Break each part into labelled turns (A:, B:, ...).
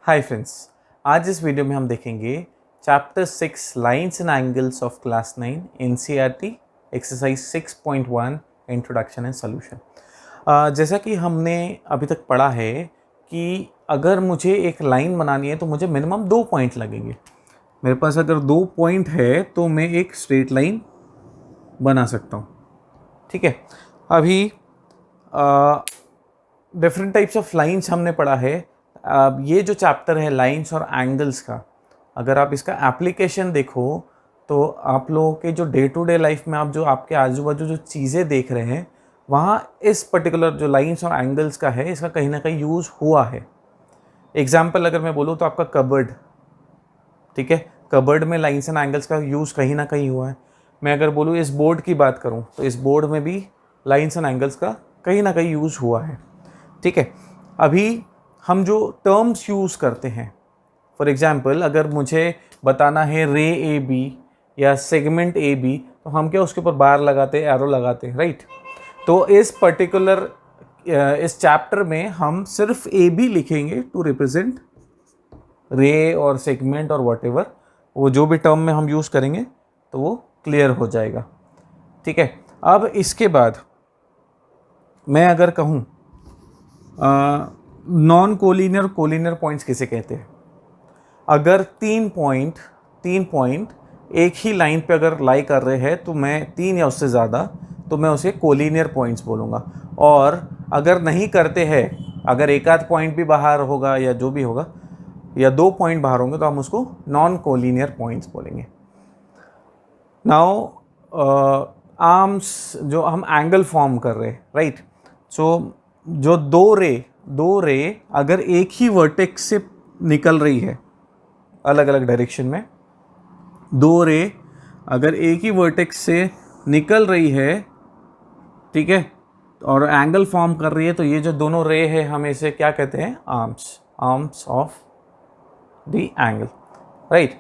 A: Hi friends, आज इस video में हम देखेंगे chapter 6 lines and angles of class 9 NCERT exercise 6.1 introduction and solution. जैसा कि हमने अभी तक पढ़ा है कि अगर मुझे एक लाइन बनानी है तो मुझे मिनिमम 2 पॉइंट लगेंगे। मेरे पास अगर 2 पॉइंट है तो मैं एक स्ट्रेट लाइन बना सकता हूँ। ठीक है, अभी डिफरेंट टाइप्स ऑफ लाइंस हमने पढ़ा है। अब ये जो चैप्टर है लाइंस और एंगल्स का, अगर आप इसका एप्लीकेशन देखो तो आप लोगों के जो डे टू डे लाइफ में आप जो आपके आजू बाजू जो चीज़ें देख रहे हैं वहाँ इस पर्टिकुलर जो लाइंस और एंगल्स का है इसका कहीं ना कहीं यूज़ हुआ है। एग्जाम्पल अगर मैं बोलूँ तो आपका कबर्ड, ठीक है, कबर्ड में लाइंस एंड एंगल्स का यूज़ कहीं ना कहीं हुआ है। मैं अगर बोलूँ इस बोर्ड की बात करूँ तो इस बोर्ड में भी लाइंस एंड एंगल्स का कहीं ना कहीं यूज़ हुआ है। ठीक है, अभी हम जो टर्म्स यूज़ करते हैं, फॉर एग्जाम्पल अगर मुझे बताना है रे ए बी या सेगमेंट ए बी तो हम क्या उसके ऊपर बार लगाते, एरो लगाते, राइट। तो इस पर्टिकुलर इस चैप्टर में हम सिर्फ ए बी लिखेंगे टू रिप्रेजेंट रे और सेगमेंट और व्हाटएवर, वो जो भी टर्म में हम यूज़ करेंगे तो वो क्लियर हो जाएगा। ठीक है, अब इसके बाद मैं अगर कहूँ नॉन कोलिनियर कोलिनियर पॉइंट्स किसे कहते हैं। अगर तीन पॉइंट एक ही लाइन पे अगर लाई कर रहे हैं तो मैं 3 या उससे ज़्यादा, तो मैं उसे कोलिनियर पॉइंट्स बोलूँगा। और अगर नहीं करते हैं, अगर एक आध पॉइंट भी बाहर होगा या जो भी होगा या 2 पॉइंट बाहर होंगे तो हम उसको नॉन कोलिनियर पॉइंट्स बोलेंगे। नाउ आर्म्स जो हम एंगल फॉर्म कर रहे हैं, राइट। सो जो दो रे अगर एक ही वर्टेक्स से निकल रही है अलग अलग डायरेक्शन में, दो रे अगर एक ही वर्टेक्स से निकल रही है, ठीक है, और एंगल फॉर्म कर रही है, तो ये जो दोनों रे है हम इसे क्या कहते हैं, arms of the angle, right.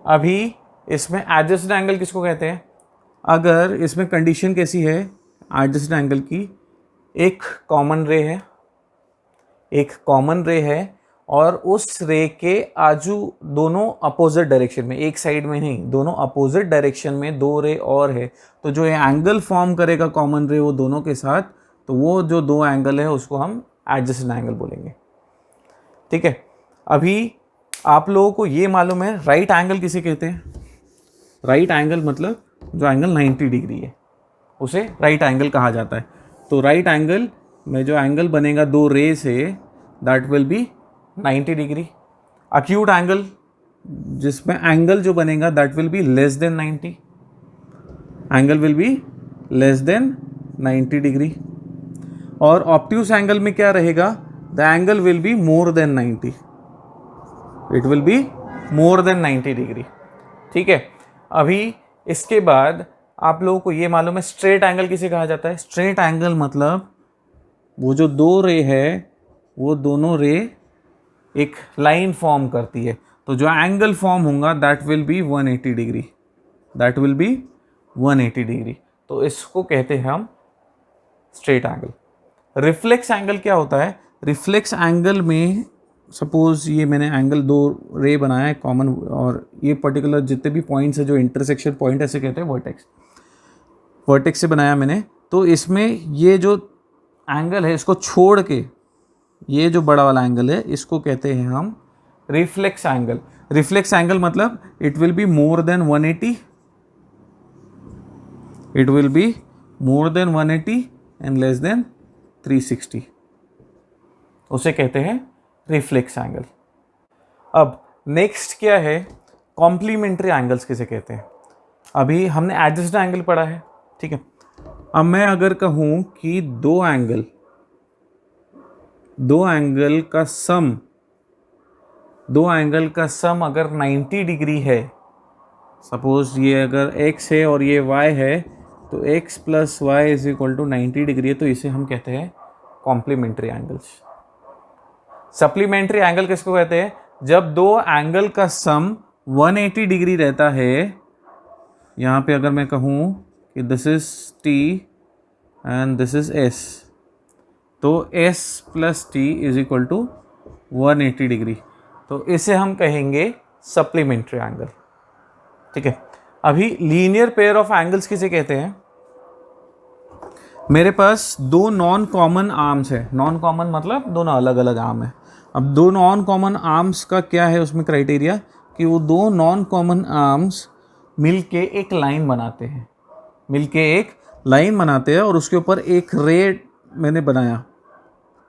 A: अभी इसमें एडजस्टेड एंगल किसको कहते हैं। अगर इसमें कंडीशन कैसी है एडजस्टेड एंगल की, एक कॉमन रे है और उस रे के आजू दोनों अपोजिट डायरेक्शन में, एक साइड में नहीं, दोनों अपोजिट डायरेक्शन में 2 रे और है, तो जो ये एंगल फॉर्म करेगा कॉमन रे वो दोनों के साथ, तो वो जो 2 एंगल है उसको हम एडजस्टेड एंगल बोलेंगे। ठीक है, अभी आप लोगों को ये मालूम है राइट एंगल किसे कहते हैं। राइट एंगल मतलब जो एंगल 90 डिग्री है उसे राइट एंगल कहा जाता है। तो राइट एंगल में जो एंगल बनेगा 2 रे से, that will B 90 degree. Acute angle जिसमें एंगल जो बनेगा that will be less than 90, angle will be less than 90 degree. और ऑब्ट्यूस एंगल में क्या रहेगा, the angle will be more than 90, it will be more than 90 degree. ठीक है, अभी इसके बाद आप लोगों को ये मालूम है स्ट्रेट एंगल किसे कहा जाता है। स्ट्रेट एंगल मतलब वो जो 2 रे है वो दोनों रे एक लाइन फॉर्म करती है, तो जो एंगल फॉर्म होगा that will B 180 degree, that will B 180 degree. तो इसको कहते हैं हम स्ट्रेट एंगल। रिफ्लेक्स एंगल क्या होता है। रिफ्लेक्स एंगल में सपोज ये मैंने एंगल 2 रे बनाया है कॉमन, और ये पर्टिकुलर जितने भी पॉइंट्स है जो इंटरसेक्शन पॉइंट ऐसे कहते हैं वर्टेक्स से बनाया मैंने, तो इसमें ये जो एंगल है इसको छोड़ के ये जो बड़ा वाला एंगल है इसको कहते हैं हम रिफ्लेक्स एंगल। रिफ्लेक्स एंगल मतलब it will be more than 180, it will be more than 180 and less than 360, उसे कहते हैं रिफ्लेक्स एंगल। अब नेक्स्ट क्या है, कॉम्प्लीमेंट्री एंगल्स किसे कहते हैं। अभी हमने एडजस्टेड एंगल पढ़ा है, ठीक है। अब मैं अगर कहूँ कि दो एंगल का सम अगर 90 डिग्री है, सपोज ये अगर x है और ये y है, तो x plus y is equal to 90 degree है, तो इसे हम कहते हैं कॉम्प्लीमेंट्री एंगल्स। सप्लीमेंट्री एंगल किसको कहते हैं, जब दो एंगल का सम 180 डिग्री रहता है। यहाँ पे अगर मैं कहूँ कि this is t and this is s, तो s plus t is equal to 180 degree. तो इसे हम कहेंगे सप्लीमेंट्री एंगल। ठीक है, अभी लीनियर पेयर ऑफ एंगल्स किसे कहते हैं? मेरे पास दो नॉन कॉमन आर्म्स है, नॉन कॉमन मतलब दोनों अलग अलग आर्म है। अब दो नॉन कॉमन आर्म्स का क्या है उसमें क्राइटेरिया, कि वो दो नॉन कॉमन आर्म्स मिलके एक लाइन बनाते हैं, मिलके एक लाइन बनाते हैं और उसके ऊपर एक रे मैंने बनाया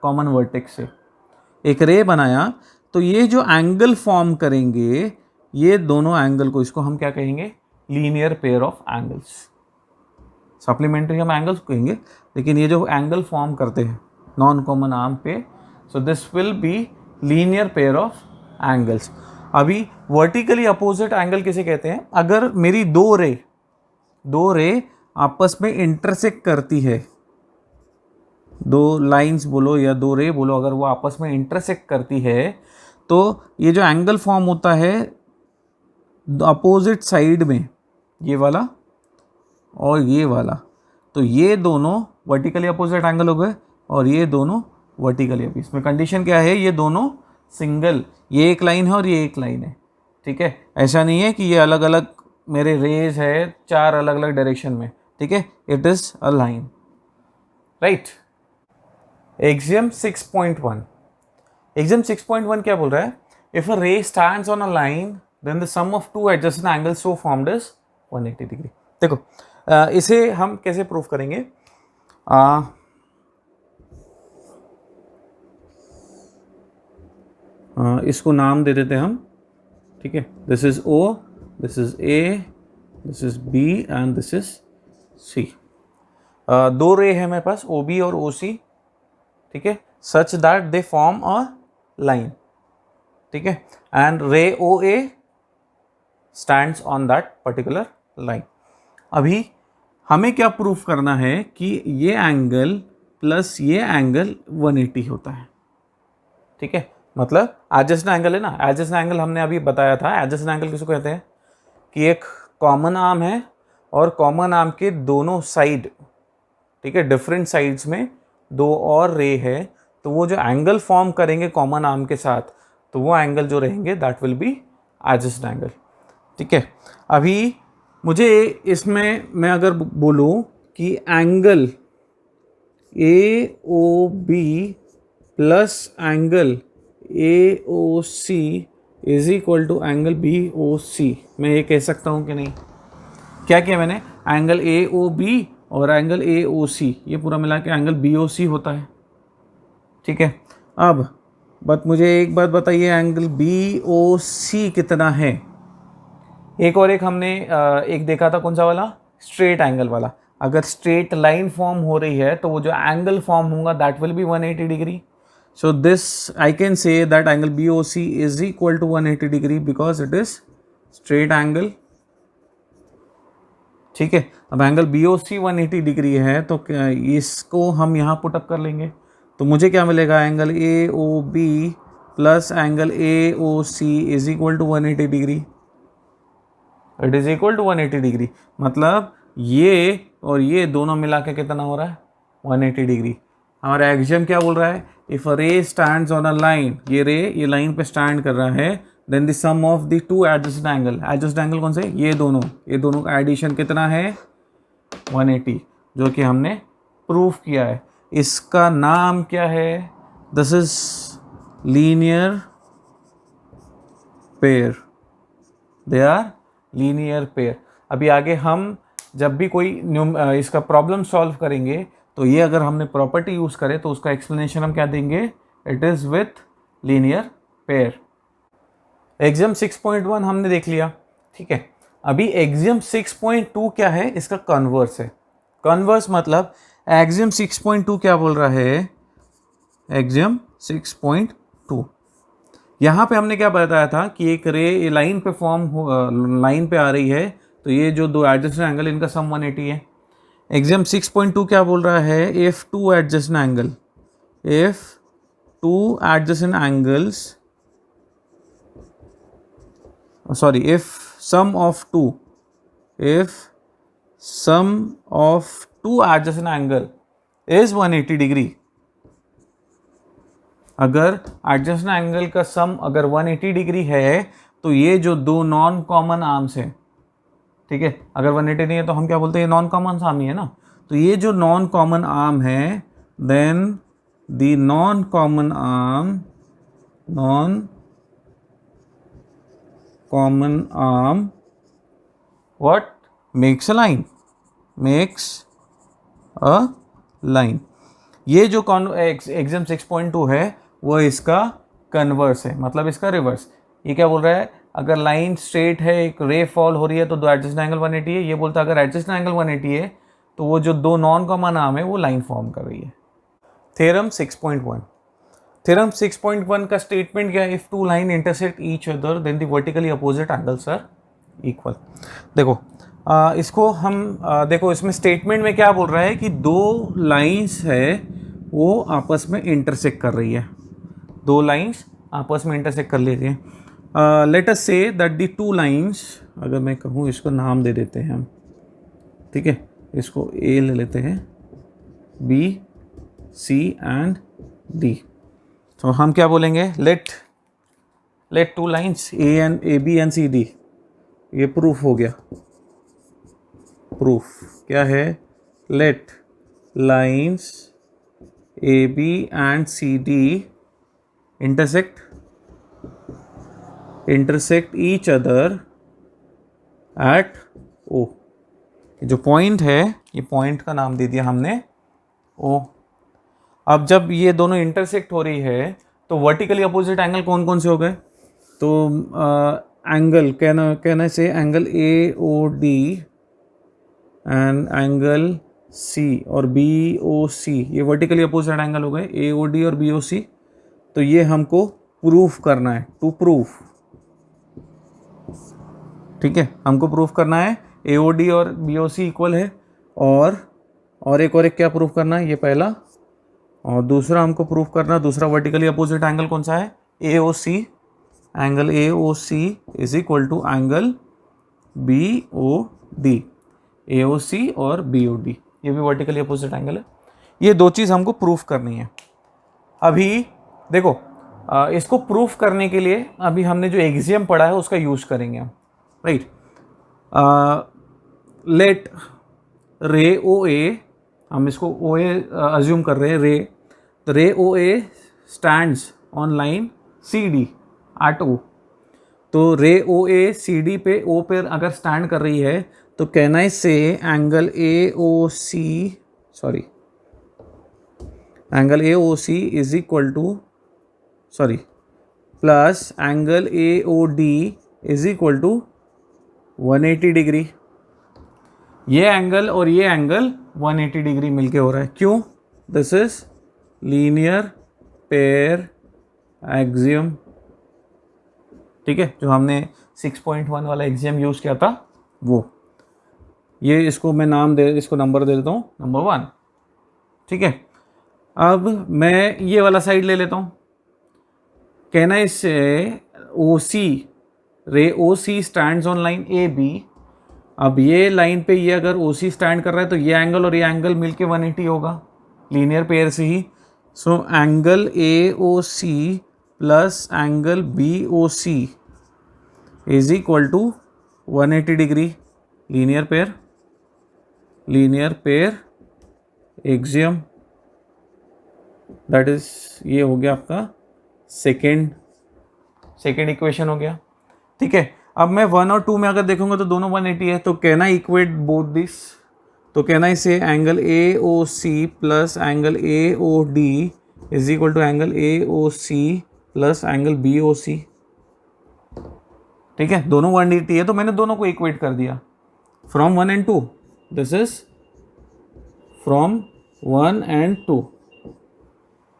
A: कॉमन वर्टेक्स से, एक रे बनाया। तो ये जो एंगल फॉर्म करेंगे, ये दोनों एंगल को, इसको हम क्या कहेंगे? Linear pair of angles. Supplementary हम एंगल्स कहेंगे, लेकिन ये जो एंगल फॉर्म करते हैं नॉन कॉमन आर्म पे, so this will be linear pair of angles. अभी वर्टिकली अपोजिट एंगल किसे कहते हैं? अगर मेरी दो रे आपस में इंटरसेक्ट करती है, दो लाइंस बोलो या दो रे बोलो, अगर वो आपस में इंटरसेक्ट करती है, तो ये जो एंगल फॉर्म होता है अपोजिट साइड में, ये वाला और ये वाला, तो ये दोनों वर्टिकली अपोजिट एंगल हो गए और ये दोनों वर्टिकली। अभी इसमें कंडीशन क्या है? ये दोनों सिंगल, ये एक लाइन है और ये एक लाइन है। ठीक है, ऐसा नहीं है कि ये अलग अलग मेरे रेज है चार अलग अलग डायरेक्शन में। ठीक है, it is a line, right. Axiom 6.1, axiom 6.1 क्या बोल रहा है? If a ray stands on a line then the sum of two adjacent angles so formed is 180 degree. देखो इसे हम कैसे प्रूव करेंगे? इसको नाम दे देते हैं हम। ठीक है, this is O, this is A, this is B and this is C। दो रे है मेरे पास OB और OC। ठीक है, such that they form a line. ठीक है, एंड रे OA stands on that particular line. अभी हमें क्या प्रूफ करना है कि ये एंगल प्लस ये एंगल 180 होता है। ठीक है, मतलब एडजेसेंट एंगल है ना, एडजेसेंट एंगल हमने अभी बताया था। एडजेसेंट एंगल किसको कहते हैं? कि एक कॉमन आर्म है और कॉमन आर्म के दोनों साइड, ठीक है, डिफरेंट साइड्स में दो और रे है, तो वो जो एंगल फॉर्म करेंगे कॉमन आर्म के साथ, तो वो एंगल जो रहेंगे that will be adjacent angle. ठीक है, अभी मुझे इसमें मैं अगर बोलूं कि angle AOB plus angle AOC is equal to angle BOC, मैं ये कह सकता हूँ कि नहीं? क्या किया मैंने? एंगल AOB और एंगल AOC ये पूरा मिला के एंगल BOC होता है। ठीक है, अब बट मुझे एक बात बताइए, एंगल BOC कितना है? एक और एक हमने एक देखा था, कौन सा वाला? स्ट्रेट एंगल वाला। अगर स्ट्रेट लाइन फॉर्म हो रही है तो वो जो एंगल फॉर्म होगा that will B 180 degree. So this I can say that angle BOC is equal to 180 degree because it is straight angle। ठीक है, अब एंगल BOC 180 डिग्री है तो इसको हम यहाँ पुटअप कर लेंगे, तो मुझे क्या मिलेगा? Angle AOB plus angle AOC is equal to 180 degree. It is equal to 180 degree, मतलब ये और ये दोनों मिला के कितना हो रहा है? 180 डिग्री। हमारा एक्सियम क्या बोल रहा है? If a ray stands on a line, ये रे ये लाइन पे स्टैंड कर रहा है, then the sum of the two adjacent angle, adjacent angle कौन से? ये दोनों का एडिशन कितना है? 180, जो कि हमने प्रूफ किया है। इसका नाम क्या है? This is linear pair, they are linear pair. अभी आगे हम जब भी कोई इसका प्रॉब्लम सॉल्व करेंगे तो ये अगर हमने प्रॉपर्टी यूज करे तो उसका एक्सप्लेनेशन हम क्या देंगे? It is with linear pair. Axiom 6.1 हमने देख लिया। ठीक है, अभी एक्सियम 6.2 क्या है? इसका कन्वर्स है। कन्वर्स मतलब एक्सियम 6.2 क्या बोल रहा है? एक्सियम 6.2 यहाँ पे हमने क्या बताया था कि एक रे लाइन पे लाइन पे आ रही है, तो ये जो दो एडजेसेंट एंगल इनका सम 180 है। एक्सियम 6.2 क्या बोल रहा है? If two adjacent angles, sorry, if sum of two adjacent angle is 180 degree, अगर एडजेसेंट एंगल का सम अगर 180 डिग्री है तो ये जो दो नॉन कॉमन आर्म्स है, ठीक है, अगर 180 नहीं है तो हम क्या बोलते हैं, ये नॉन कॉमन आर्म ही है ना, तो ये जो नॉन कॉमन आर्म है, then the non common arm what makes a line. ये जो एग्जाम 6.2 है वो इसका कन्वर्स है, मतलब इसका रिवर्स। ये क्या बोल रहा है, अगर लाइन स्ट्रेट है, एक रे फॉल हो रही है तो दो एडजेसेंट एंगल 180 है। ये बोलता है अगर एडजेसेंट एंगल 180 है तो वो जो दो नॉन कॉमन आर्म है वो लाइन फॉर्म कर रही है। थ्योरम 6.1, थ्योरम 6.1 का स्टेटमेंट क्या है, if two line intersect each other then the vertically opposite angles are equal. देखो इसको हम देखो इसमें स्टेटमेंट में क्या बोल रहा है कि दो लाइंस है वो आपस में इंटरसेक्ट कर रही है, दो लाइंस आपस में इंटरसेक्ट कर लेती हैं। Let us say that the two lines, अगर मैं कहूँ इसको नाम दे देते हैं हम, ठीक है, इसको ए ले लेते हैं, बी सी एंड डी। तो हम क्या बोलेंगे, let two lines A B and C D, ये प्रूफ हो गया। प्रूफ क्या है, let lines A B and C D intersect each other at O. जो पॉइंट है, ये पॉइंट का नाम दे दिया हमने ओ। अब जब ये दोनों इंटरसेक्ट हो रही है तो वर्टिकली अपोजिट एंगल कौन कौन से हो गए, तो एंगल कहना से angle A O D and angle C और बी ओ सी, ये वर्टिकली अपोजिट एंगल हो गए, ए ओ डी और बी ओ सी। तो ये हमको प्रूफ करना है, टू प्रूफ, ठीक है, हमको प्रूफ करना है ए ओ डी और बी ओ सी इक्वल है, और एक क्या प्रूफ करना है, ये पहला, और दूसरा हमको प्रूफ करना, दूसरा वर्टिकली अपोजिट एंगल कौन सा है, A O C, angle A O C is equal to angle B O D, A O C और बी ओ डी, ये भी वर्टिकली अपोजिट एंगल है। ये दो चीज़ हमको प्रूफ करनी है। अभी देखो इसको प्रूफ करने के लिए अभी हमने जो एक्सियम पढ़ा है उसका यूज करेंगे हम, राइट। लेट रे ओ ए, हम इसको ओ ए अज्यूम कर रहे हैं, ray O A stands on line C D at O. तो रे ओ ए सी डी पे ओ पे अगर स्टैंड कर रही है तो कहना है से angle A O C is equal to plus angle A O D is equal to 180 degree. ये एंगल और ये एंगल 180 डिग्री मिलके हो रहा है, क्यों, this is linear pair axiom, ठीक है, जो हमने 6.1 वाला एक्सियम यूज किया था वो। ये इसको मैं इसको नंबर दे देता हूँ, नंबर 1, ठीक है। अब मैं ये वाला साइड ले लेता हूँ, कहना है इससे O C, ray O C stands on line A B. अब ये लाइन पे ये अगर ओ सी स्टैंड कर रहा है तो ये एंगल और ये एंगल मिलके 180 होगा, लीनियर पेयर से ही। So angle A O C plus angle B O C is equal to 180 degree, linear pair axiom, that is, ये हो गया आपका सेकेंड इक्वेशन हो गया, ठीक है। अब मैं 1 और 2 में अगर देखूंगा तो दोनों 180 है, तो कहना इक्वेट बोथ दिस, तो कहना इसे angle A O C plus angle A O D is equal to angle A O C plus angle B O C, ठीक है। दोनों 180 है तो मैंने दोनों को इक्वेट कर दिया, from 1 and 2, this is from 1 and 2,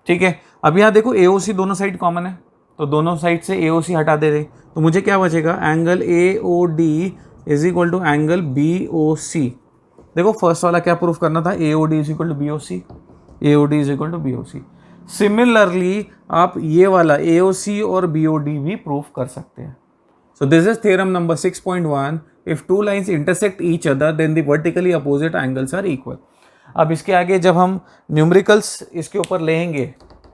A: ठीक है। अब यहाँ देखो AOC दोनों साइड कॉमन है, तो दोनों साइड से AOC हटा दे रहे, तो मुझे क्या बचेगा, angle AOD is equal to angle BOC। देखो फर्स्ट वाला क्या प्रूफ करना था, AOD is equal to BOC, AOD is equal to BOC। Similarly आप ये वाला AOC और BOD भी प्रूफ कर सकते हैं। So this is theorem number 6.1, if two lines intersect each other then the vertically opposite angles are equal. अब इसके आगे जब हम न्यूमेरिकल्स इसके ऊपर लेंगे,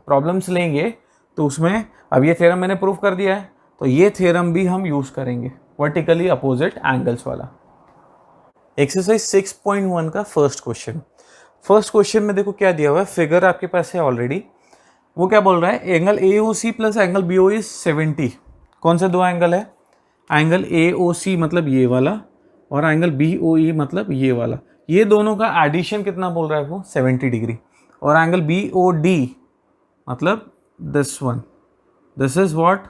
A: प्रॉब्लम्स लेंगे, तो उसमें अब ये थ्योरम मैंने प्रूफ कर दिया है, तो ये थ्योरम भी हम यूज़ करेंगे, वर्टिकली अपोजिट एंगल्स वाला। एक्सरसाइज 6.1 का फर्स्ट क्वेश्चन में देखो क्या दिया हुआ है, फिगर आपके पास है ऑलरेडी। वो क्या बोल रहा है, angle AOC plus angle BOE 70। कौन से दो एंगल है, एंगल AOC मतलब ये वाला और एंगल BOE मतलब ये वाला, ये दोनों का एडिशन कितना बोल रहा है वो 70 डिग्री। और एंगल BOD मतलब this one, this is what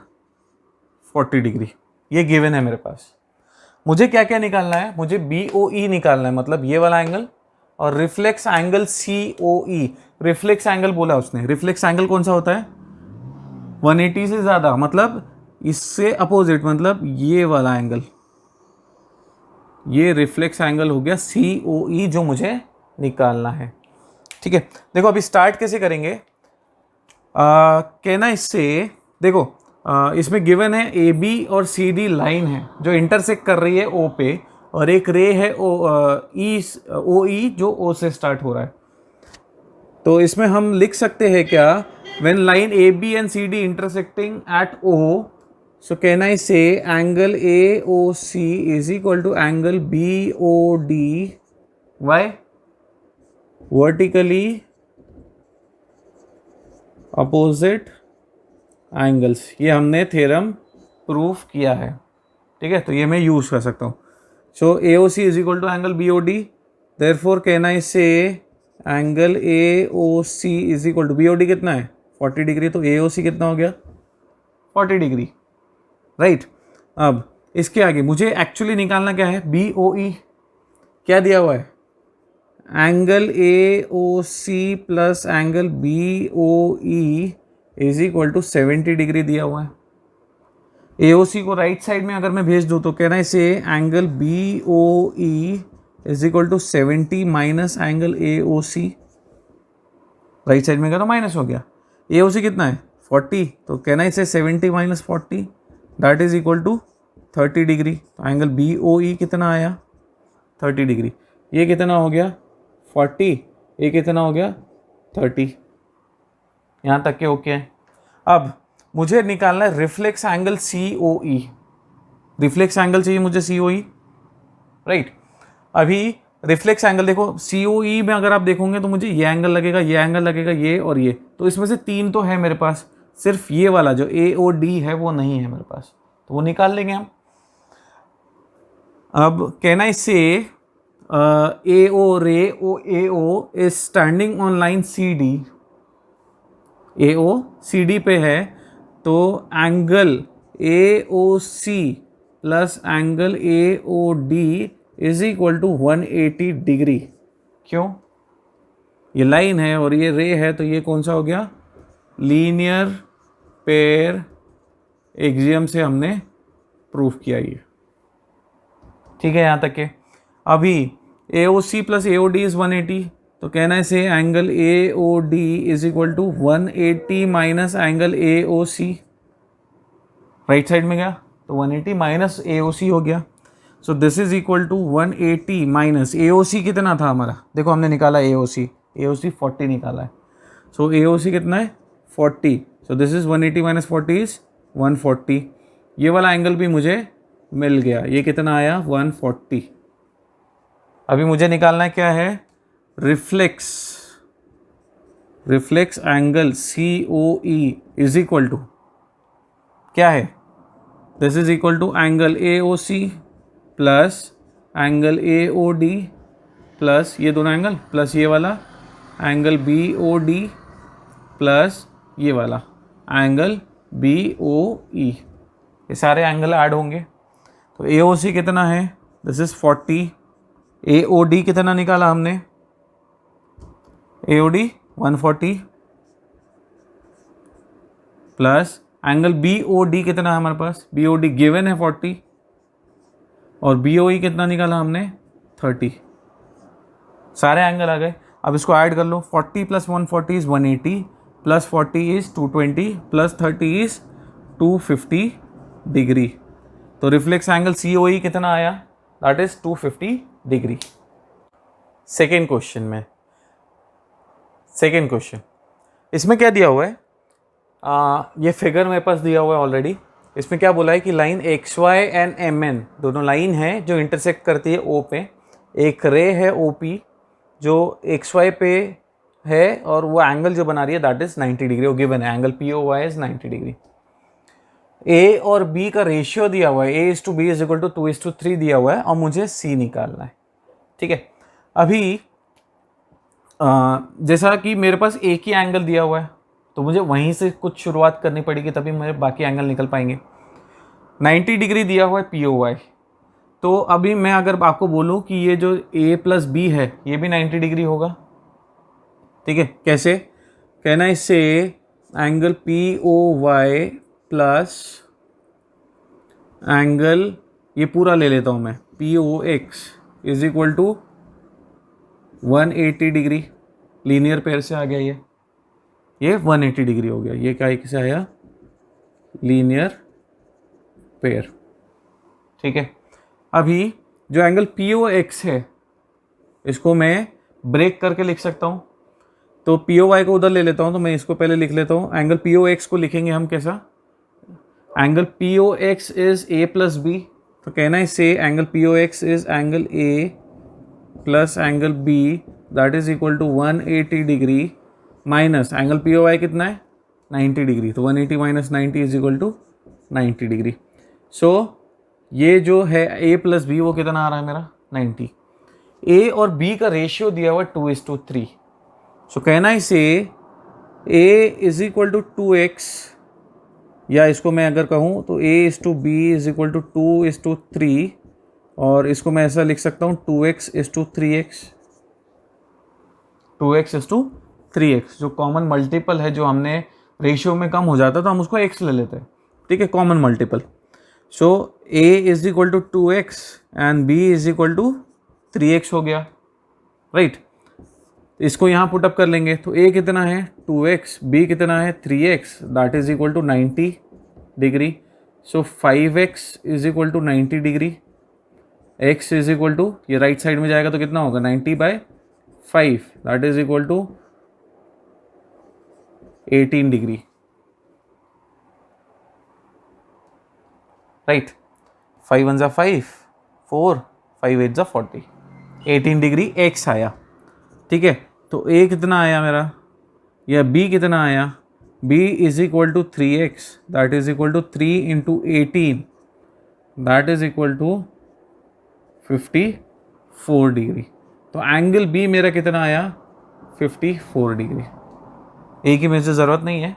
A: 40 degree. ये गिवन है मेरे पास। मुझे क्या क्या निकालना है, मुझे BOE निकालना है, मतलब ये वाला एंगल, और reflex angle COE। Reflex angle बोला उसने, रिफ्लेक्स एंगल कौन सा होता है 180 से ज़्यादा, मतलब इससे अपोजिट, मतलब ये वाला एंगल, ये रिफ्लेक्स एंगल हो गया COE जो मुझे निकालना है। ठीक है, देखो अभी स्टार्ट कैसे करेंगे, कहना इससे, देखो इसमें गिवन है AB और CD लाइन है जो इंटरसेक्ट कर रही है O पे, और एक रे है OE जो O से स्टार्ट हो रहा है। तो इसमें हम लिख सकते हैं क्या, when line AB and CD intersecting at O, so can I say angle AOC is equal to angle BOD by vertically opposite angles. ये हमने थ्योरम प्रूफ किया है, ठीक है, तो ये मैं यूज कर सकता हूँ। So AOC is equal to angle BOD, therefore can I say angle AOC is equal to, BOD कितना है 40 डिग्री, तो AOC कितना हो गया 40 डिग्री, राइट। अब इसके आगे मुझे एक्चुअली निकालना क्या है, BOE क्या दिया हुआ है, angle AOC plus angle BOE is equal to 70 degree दिया हुआ है। AOC को राइट साइड में अगर मैं भेज दूँ तो कहना इसे angle BOE is equal to 70 minus angle AOC, right side में गया तो माइनस हो गया। AOC कितना है 40, तो कहना इसे 70 minus 40 that is equal to 30 degree. तो एंगल BOE कितना आया 30 डिग्री। ये कितना हो गया 40, ये कितना हो गया 30। यहाँ तक के ओके है। अब मुझे निकालना है reflex angle COE, reflex angle चाहिए मुझे COE, राइट। अभी रिफ्लेक्स एंगल देखो COE में अगर आप देखोगे तो मुझे ये एंगल लगेगा, ये एंगल लगेगा, ये और ये, तो इसमें से 3 तो है मेरे पास, सिर्फ ये वाला जो AOD है वो नहीं है मेरे पास, तो वो निकाल लेंगे हम। अब कहना इससे AO ray AO is standing on line CD, AO CD पे है, तो angle AOC plus angle AOD is equal to 180 degree. क्यों, ये लाइन है और ये रे है, तो ये कौन सा हो गया लीनियर पेयर एक्सियम से हमने प्रूफ किया ये, ठीक है यहाँ तक के। अभी AOC प्लस AOD इज 180, तो कहना है से angle AOD is equal to 180 minus angle AOC, right side में गया तो 180 माइनस AOC हो गया। So this is equal to 180 minus AOC कितना था हमारा, देखो हमने निकाला AOC 40 निकाला है। सो AOC कितना है 40, सो दिस इज 180 माइनस 40 इज 140। ये वाला एंगल भी मुझे मिल गया, ये कितना आया 140। अभी मुझे निकालना क्या है reflex angle COE is equal to क्या है, this is equal to angle AOC plus angle AOD plus ये दोनों एंगल प्लस ये वाला एंगल BOD प्लस ये वाला एंगल BOE, ये सारे एंगल ऐड होंगे। तो AOC कितना है, दिस इज 40, AOD कितना निकाला हमने, AOD 140 प्लस एंगल BOD कितना है हमारे पास, BOD गिवन है 40, और BOE कितना निकाला हमने 30। सारे एंगल आ गए। अब इसको ऐड कर लो, 40 plus 140 is 180 plus 40 is 220 plus 30 is 250 degree. तो रिफ्लेक्स एंगल COE कितना आया, that is 250 degree. Second question इसमें क्या दिया हुआ है, ये फिगर मेरे पास दिया हुआ है ऑलरेडी। इसमें क्या बोला है कि line X Y and M N दोनों लाइन है जो इंटरसेक्ट करती है ओ पे। एक रे है ओ पी जो एक्स वाई पे है और वो एंगल जो बना रही है दैट इज 90 डिग्री। वो गिवन है angle P O Y is 90 degree. A और बी का रेशियो दिया हुआ है, A is to B is equal to 2:3 दिया हुआ है और मुझे सी निकालना है। ठीक है, अभी जैसा कि मेरे पास एक ही एंगल दिया हुआ है तो मुझे वहीं से कुछ शुरुआत करनी पड़ेगी तभी मेरे बाकी एंगल निकल पाएंगे। 90 डिग्री दिया हुआ है पी ओ वाई। तो अभी मैं अगर आपको बोलूं कि ये जो ए प्लस बी है ये भी 90 डिग्री होगा। ठीक है, कैसे कहना, इससे angle P O Y plus angle ये पूरा ले लेता हूं मैं P O X is equal to 180 degree. Linear pair से आ गया ये 180 डिग्री हो गया। ये क्या किसे आया, लीनियर पेयर। ठीक है, अभी जो एंगल पी ओ एक्स है इसको मैं ब्रेक करके लिख सकता हूं। तो पी ओ वाई को उधर ले लेता हूं तो मैं इसको पहले लिख लेता हूं। एंगल पी ओ एक्स को लिखेंगे हम कैसा, angle P O X is A plus B. तो कहना है से angle P O X is angle A plus angle B that is equal to 180 degree minus angle P O Y कितना है 90 डिग्री। तो 180 minus 90 is equal to 90 degree. So ये जो है ए प्लस बी वो कितना आ रहा है मेरा 90। ए और बी का रेशियो दिया हुआ 2:3। सो कहना है से ए इज इक्वल टू 2x, या इसको मैं अगर कहूँ तो a is to B is equal to 2:3 और इसको मैं ऐसा लिख सकता हूँ 2x is to 3x। 2x is to 3x जो कॉमन मल्टीपल है, जो हमने रेशियो में कम हो जाता तो हम उसको x ले लेते हैं। ठीक है, common multiple. So a is equal to 2x and b is equal to 3x हो गया, राइट। इसको यहाँ पुटअप कर लेंगे तो a कितना है 2x, b कितना है 3x that is equal to 90 degree. So 5x is equal to 90 degree. x is equal to ये राइट साइड में जाएगा तो कितना होगा 90/5 that is equal to 18 degree, right. 5 1 5 4 5 8 40 18 degree x आया। ठीक है, तो a कितना आया मेरा या b कितना आया, b is equal to 3x that is equal to 3 into 18 that is equal to 54 degree. तो एंगल b मेरा कितना आया 54 डिग्री। a की मेरे से ज़रूरत नहीं है,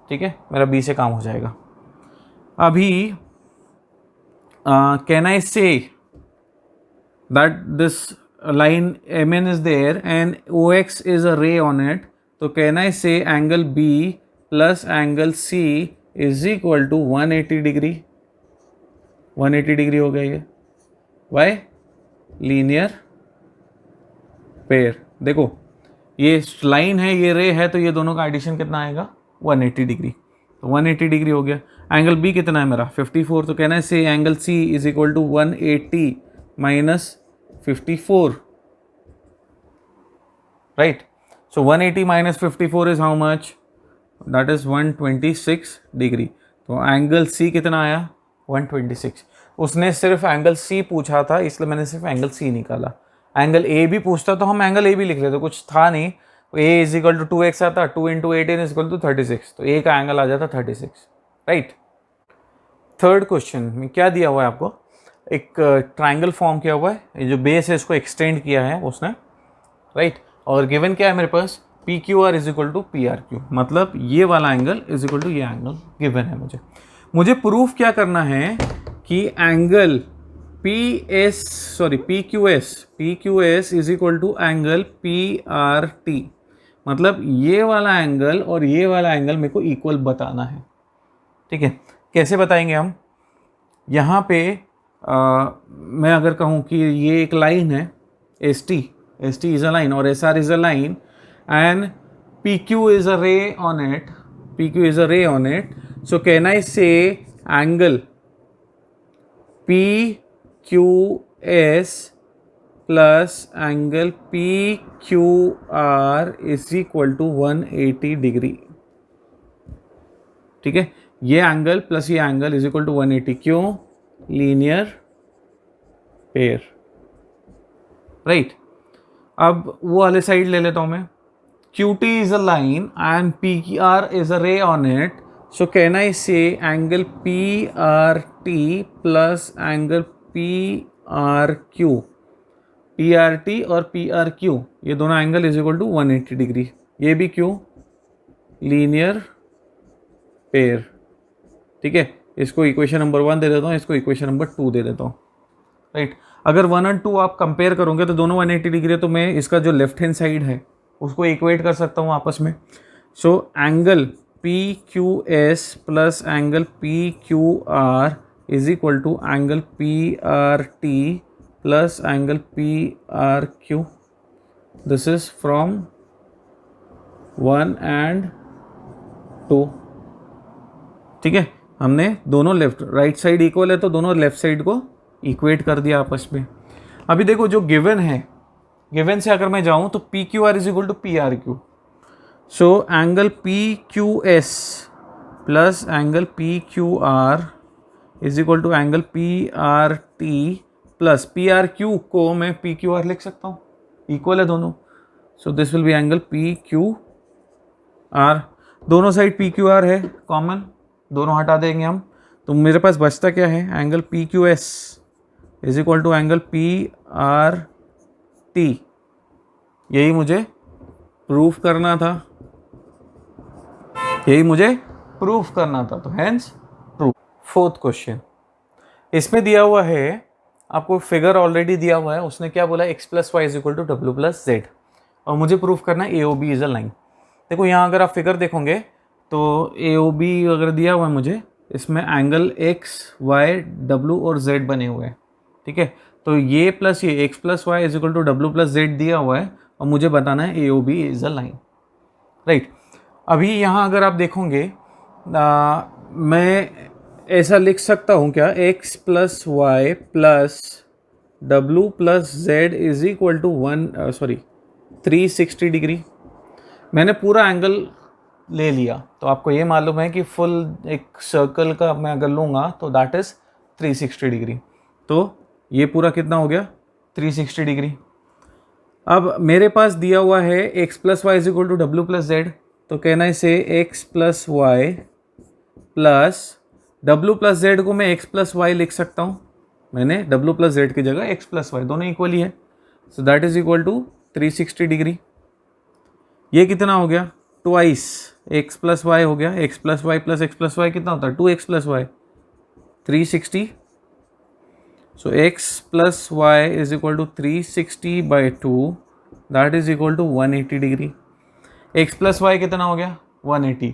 A: ठीक है, मेरा b से काम हो जाएगा। अभी can I say that this line mn is there and ox is a ray on it, तो can I say angle b plus angle c is equal to 180 degree. 180 degree हो गया ये, why लीनियर पेयर। देखो ये line है ये रे है तो ये दोनों का एडिशन कितना आएगा 180 डिग्री। तो 180 डिग्री हो गया। एंगल b कितना है मेरा 54, तो कहना है से angle c is equal to 180 minus 54, right? So 180 minus 54 is how much? That is 126 degree. तो एंगल C कितना आया 126। उसने सिर्फ एंगल C पूछा था इसलिए मैंने सिर्फ एंगल C निकाला। एंगल A भी पूछता तो हम एंगल A भी लिख लेते, कुछ था नहीं। A is equal to 2x आता, 2 इंटू 18 इज इक्वल टू 36, तो A का एंगल आ जाता 36, राइट। थर्ड क्वेश्चन में क्या दिया हुआ है आपको, एक ट्राइंगल फॉर्म किया हुआ है, ये जो बेस है इसको एक्सटेंड किया है उसने, राइट। और गिवन क्या है मेरे पास P Q R is equal to P R Q, मतलब ये वाला एंगल इज इक्वल टू ये एंगल गिवन है। मुझे प्रूफ क्या करना है कि angle P Q S is equal to angle P R T, मतलब ये वाला एंगल और ये वाला एंगल मेरे को इक्वल बताना है। ठीक है, कैसे बताएंगे हम, यहाँ पे मैं अगर कहूँ कि ये एक लाइन है S T is a line or SR is a line and PQ is a ray on it, so can I say angle PQS plus angle PQR is equal to 180 degree, ठीक है, ये angle plus ये angle is equal to 180, क्यों? Linear pair, right. अब वो वाले side ले लेता हूं मैं, QT is a line and PR is a ray on it. So can I say angle PRT plus angle PRQ? PRT और PRQ ये दोनों angle is equal to 180 degree. ये भी क्यों? लीनियर पेयर, ठीक है। इसको इक्वेशन नंबर 1 दे देता हूँ, इसको इक्वेशन नंबर 2 दे देता हूँ, राइट। अगर 1 और 2 आप कंपेयर करोगे तो दोनों 180 डिग्री है, तो मैं इसका जो लेफ्ट हैंड साइड है उसको इक्वेट कर सकता हूँ आपस में। So angle PQS plus angle PQR is equal to angle PRT plus angle PRQ। This is from 1 and 2, ठीक है। हमने दोनों लेफ्ट राइट साइड इक्वल है तो दोनों लेफ्ट साइड को इक्वेट कर दिया आपस में। अभी देखो जो गिवन है, गिवन से अगर मैं जाऊं तो PQR is equal to PRQ। So angle PQS plus angle PQR is equal to angle PRT plus PRQ को मैं PQR लिख सकता हूँ, इक्वल है दोनों। So this will be angle PQR। दोनों साइड PQR है कॉमन, दोनों हटा देंगे हम, तो मेरे पास बचता क्या है? Angle PQS is equal to angle PRT। यही मुझे प्रूफ करना था, यही मुझे प्रूफ करना था, तो हेंस प्रूफ। फोर्थ क्वेश्चन, इसमें दिया हुआ है, आपको फिगर ऑलरेडी दिया हुआ है, उसने क्या बोला? x plus y is equal to डब्ल्यू प्लस जेड, और मुझे प्रूफ करना है AOB इज अ लाइन। देखो यहाँ अगर आप फिगर देखोगे तो AOB अगर दिया हुआ है मुझे, इसमें एंगल x, y, w और z बने हुए हैं, ठीक है। तो ये प्लस ये x plus y is equal to डब्ल्यू प्लस जेड दिया हुआ है, और मुझे बताना है AOB is a line, right. अभी यहाँ अगर आप देखोगे मैं ऐसा लिख सकता हूँ क्या? x प्लस वाई प्लस डब्ल्यू plus z is equal to 360 degree. मैंने पूरा एंगल ले लिया, तो आपको ये मालूम है कि फुल एक सर्कल का मैं अगर लूँगा तो दैट इज़ 360 डिग्री। तो ये पूरा कितना हो गया? 360 डिग्री। अब मेरे पास दिया हुआ है x plus y is equal to डब्ल्यू प्लस जेड, तो कहना इसे x प्लस वाई प्लस डब्ल्यू प्लस जेड को मैं x प्लस वाई लिख सकता हूँ। मैंने w प्लस जेड की जगह x प्लस वाई, दोनों इक्वल ही है, so that is equal to 360 degree. ये कितना हो गया? ट्वाइस x प्लस वाई हो गया, x plus y plus x plus y कितना होता है? 2x plus y, 360। So x plus y is equal to 360 by 2, that is equal to 180 degree. x plus y कितना हो गया? 180।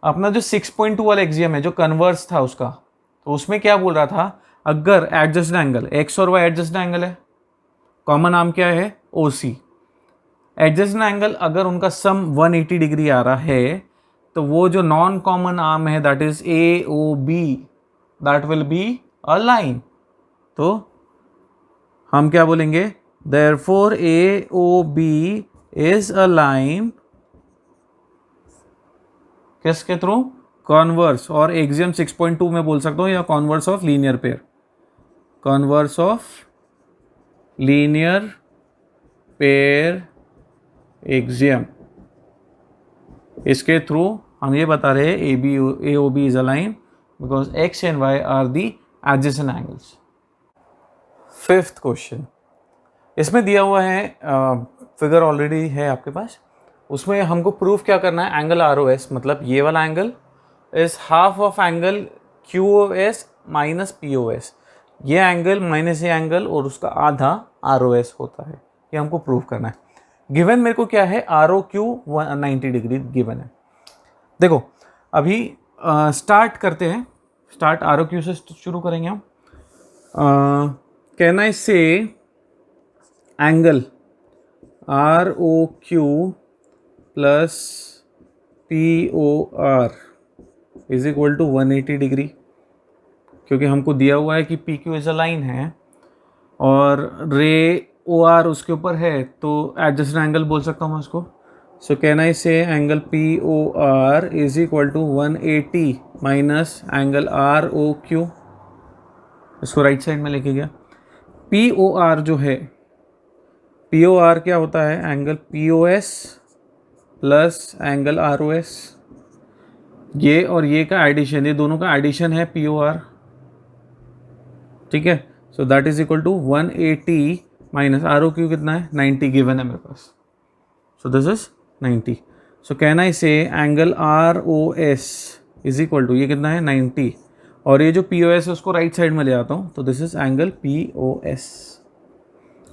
A: अपना जो 6.2 वाला एक्सियम है जो कन्वर्स था उसका, तो उसमें क्या बोल रहा था? अगर एडजस्टेड एंगल x और y एडजस्टेड एंगल है, कॉमन नाम क्या है? OC। एडजस्टेड एंगल अगर उनका सम 180 डिग्री आ रहा है, तो वो जो नॉन कॉमन आर्म है that is AOB, that will be a line. तो हम क्या बोलेंगे? Therefore AOB is a line किसके थ्रू? कॉन्वर्स, और एक्सियम 6.2 में बोल सकता हूँ, या converse of linear pair, converse of linear pair axiom. इसके थ्रू हम ये बता रहे हैं AOB is a line because x and y are the adjacent angles. Fifth question, इसमें दिया हुआ है, फिगर ऑलरेडी है आपके पास, उसमें हमको प्रूफ क्या करना है? एंगल ROS, मतलब ये वाला angle is half of angle QOS minus POS। ये एंगल माइनस ये एंगल और उसका आधा ROS होता है, ये हमको प्रूफ करना है। गिवन मेरे को क्या है? ROQ 90 डिग्री गिवन है। देखो अभी स्टार्ट करते हैं, स्टार्ट ROQ से शुरू करेंगे हम। Can I say angle ROQ plus POR is equal to 180 degree, क्योंकि हमको दिया हुआ है कि PQ इज अ लाइन है और रे OR उसके ऊपर है, तो एडजस्टेड एंगल बोल सकता हूँ मैं उसको। सो can I say angle P O R is equal to 180 minus angle R O Q, इसको राइट साइड में लेके गया। पी ओ आर जो है, पी ओ आर क्या होता है, angle P O S plus angle R O S, ये और ये का एडिशन, ये दोनों का एडिशन है पी ओ आर, ठीक है। So that is equal to 180 minus R O Q कितना है 90 गिवन है मेरे पास, so this is 90। So can I say angle R O S is equal to, ये कितना है 90, और ये जो पी ओ एस है उसको राइट साइड में ले आता हूँ, तो this is angle P O S,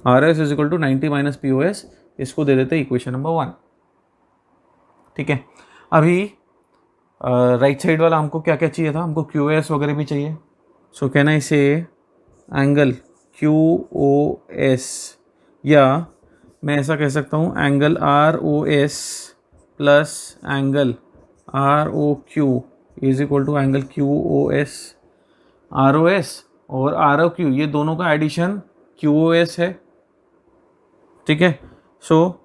A: R S is equal to 90 minus P O S, इसको दे देते हैं इक्वेशन नंबर 1, ठीक है। अभी राइट साइड वाला हमको क्या क्या चाहिए था, हमको क्यू एस वगैरह भी चाहिए। सो can I say angle Q O S, या मैं ऐसा कह सकता हूँ angle R O S plus angle R O Q is equal to angle Q O S, R O S और आर ओ क्यू ये दोनों का एडिशन क्यू ओ एस है, ठीक है। So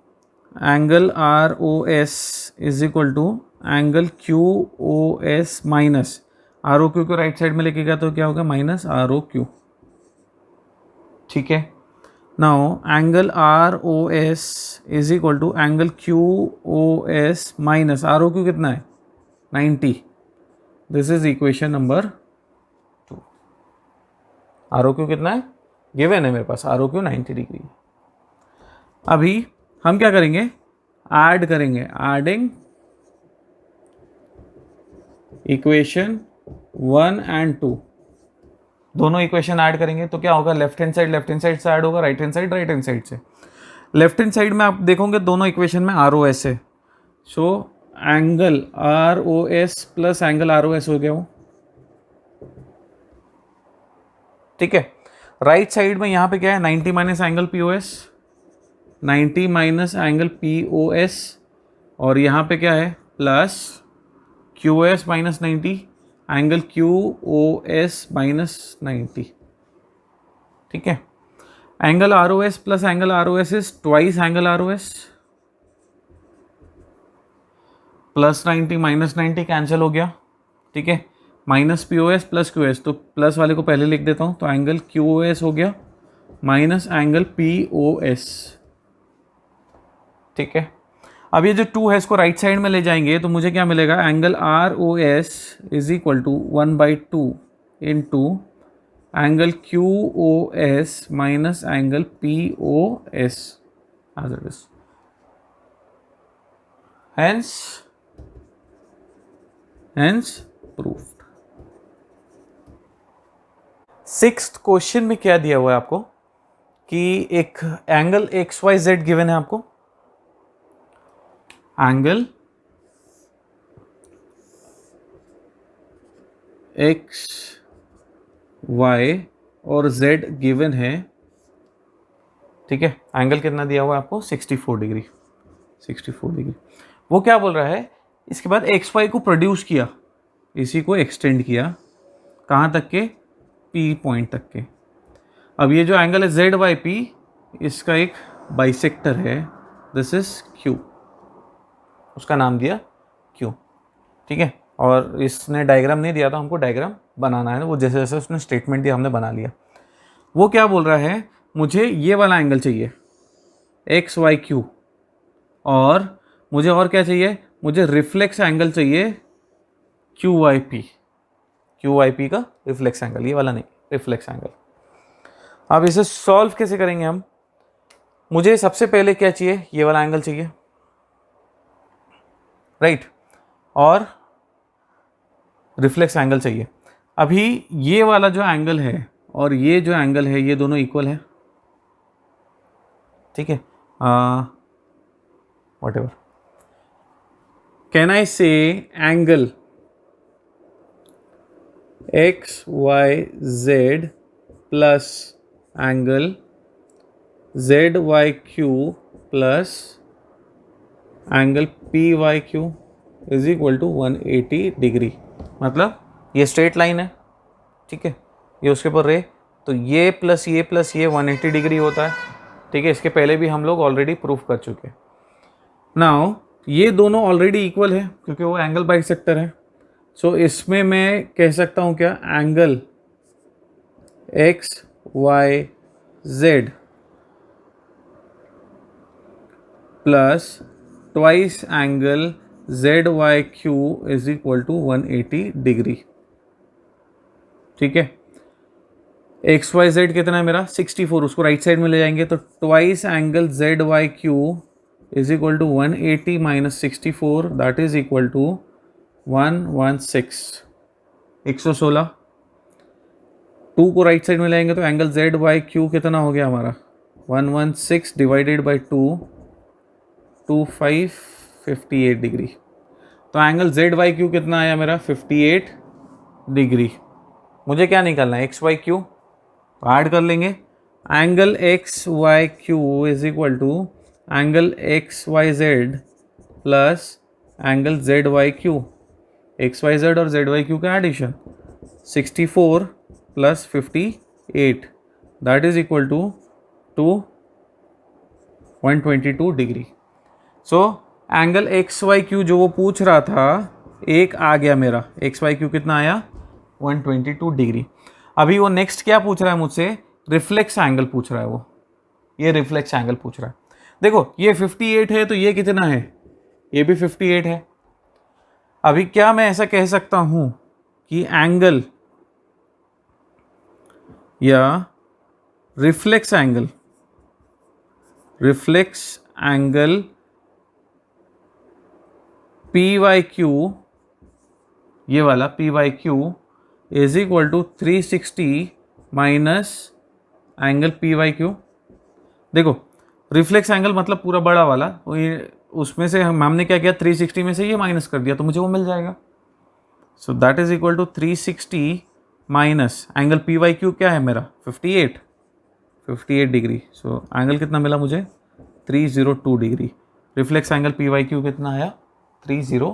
A: angle R O S is equal to angle Q O S minus R O Q को right side में लेके गया तो क्या होगा माइनस आर ओ क्यू, ठीक है। Now angle R O S is equal to angle Q O S minus R O Q कितना है 90, this is equation number 2। R O Q कितना है गिवन है मेरे पास, आर ओ क्यू 90 डिग्री है। अभी हम क्या करेंगे, ऐड करेंगे, एडिंग इक्वेशन 1 एंड 2, दोनों इक्वेशन ऐड करेंगे तो क्या होगा, लेफ्ट हैंड साइड से ऐड होगा, राइट हैंड साइड से। लेफ्ट हैंड साइड में आप देखोगे दोनों इक्वेशन में आर ओ एस है, so angle R O S plus angle R O S हो गया वो, ठीक है। राइट साइड में यहाँ पे क्या है 90 minus angle P O S, 90 minus angle P O S, और यहाँ पे क्या है plus Q S minus 90 angle Q O S minus 90, ठीक है। Angle R O S plus angle R O S is twice angle R O S, plus 90 minus 90 cancel हो गया, ठीक है। Minus P O S plus Q S, तो plus वाले को पहले लिख देता हूँ, तो एंगल क्यू ओ एस हो गया minus angle P O S, ठीक है। अब ये जो 2 है इसको राइट साइड में ले जाएंगे तो मुझे क्या मिलेगा, angle R O S is equal to 1/2 into angle Q O S minus angle P O S as it is, hence proved. 6th question में क्या दिया हुआ है आपको कि एक angle X Y Z given है आपको, एंगल एक्स वाई और जेड गिवन है, ठीक है। एंगल कितना दिया हुआ है आपको 64 डिग्री, 64 डिग्री। वो क्या बोल रहा है, इसके बाद एक्स वाई को प्रोड्यूस किया, इसी को एक्सटेंड किया कहाँ तक के, पी पॉइंट तक के। अब ये जो एंगल है जेड वाई पी, इसका एक बाइसेक्टर है, दिस इज क्यू, उसका नाम दिया क्यू, ठीक है। और इसने डायग्राम नहीं दिया था, हमको डायग्राम बनाना है, वो जैसे जैसे उसने स्टेटमेंट दिया हमने बना लिया। वो क्या बोल रहा है, मुझे ये वाला एंगल चाहिए एक्स वाई क्यू, और मुझे और क्या चाहिए, मुझे रिफ्लेक्स एंगल चाहिए क्यू वाई पी का रिफ्लेक्स एंगल, ये वाला नहीं, रिफ्लेक्स एंगल। अब इसे सॉल्व कैसे करेंगे हम, मुझे सबसे पहले क्या चाहिए, ये वाला एंगल चाहिए, राइट, और रिफ्लेक्स एंगल चाहिए। अभी ये वाला जो एंगल है और ये जो एंगल है ये दोनों इक्वल है, ठीक है। What ever, can I say angle X Y Z plus angle Z Y Q plus angle P Y Q is equal to 180 degree, मतलब ये स्ट्रेट लाइन है, ठीक है, ये उसके ऊपर रहे, तो ये प्लस ये 180 डिग्री होता है, ठीक है। इसके पहले भी हम लोग ऑलरेडी प्रूफ कर चुके हैं। नाउ ये दोनों ऑलरेडी इक्वल है क्योंकि वो एंगल बाइसेक्टर है। सो इसमें मैं कह सकता हूँ क्या, angle X Y Z plus twice angle Z Y Q is equal to 180 degree. ठीक है, एक्स वाई जेड कितना है मेरा 64, उसको राइट साइड में ले जाएंगे तो twice angle Z Y Q is equal to 180 minus 64 that is equal to 116, 116। 2 को राइट साइड में लाएंगे तो एंगल जेड वाई क्यू कितना हो गया हमारा 116 डिवाइडेड बाई 2, 58 डिग्री। तो एंगल जेड वाई क्यू कितना आया मेरा 58 डिग्री। मुझे क्या निकालना है, एक्स वाई क्यू, ऐड कर लेंगे। Angle X Y Q is equal to angle X Y Z plus angle Z Y Q, X Y Z और जेड वाई क्यू का addition 64 plus 58 that is equal to 122 degree. So angle X Y Q जो वो पूछ रहा था एक आ गया मेरा, एक्स वाई क्यू कितना आया 122 डिग्री। अभी वो नेक्स्ट क्या पूछ रहा है मुझसे, रिफ्लेक्स एंगल पूछ रहा है वो, ये रिफ्लेक्स एंगल पूछ रहा है। देखो ये 58 है तो ये कितना है, ये भी 58 है। अभी क्या मैं ऐसा कह सकता हूं कि एंगल या reflex angle P Y Q, ये वाला P Y Q is equal to 360 minus angle P Y Q. देखो रिफ्लेक्स एंगल मतलब पूरा बड़ा वाला, उसमें से हमने क्या किया 360 में से ये माइनस कर दिया तो मुझे वो मिल जाएगा। So that is equal to 360 minus angle P Y Q क्या है मेरा 58 डिग्री। सो एंगल कितना मिला मुझे 302 degree. Reflex angle P Y Q कितना आया 302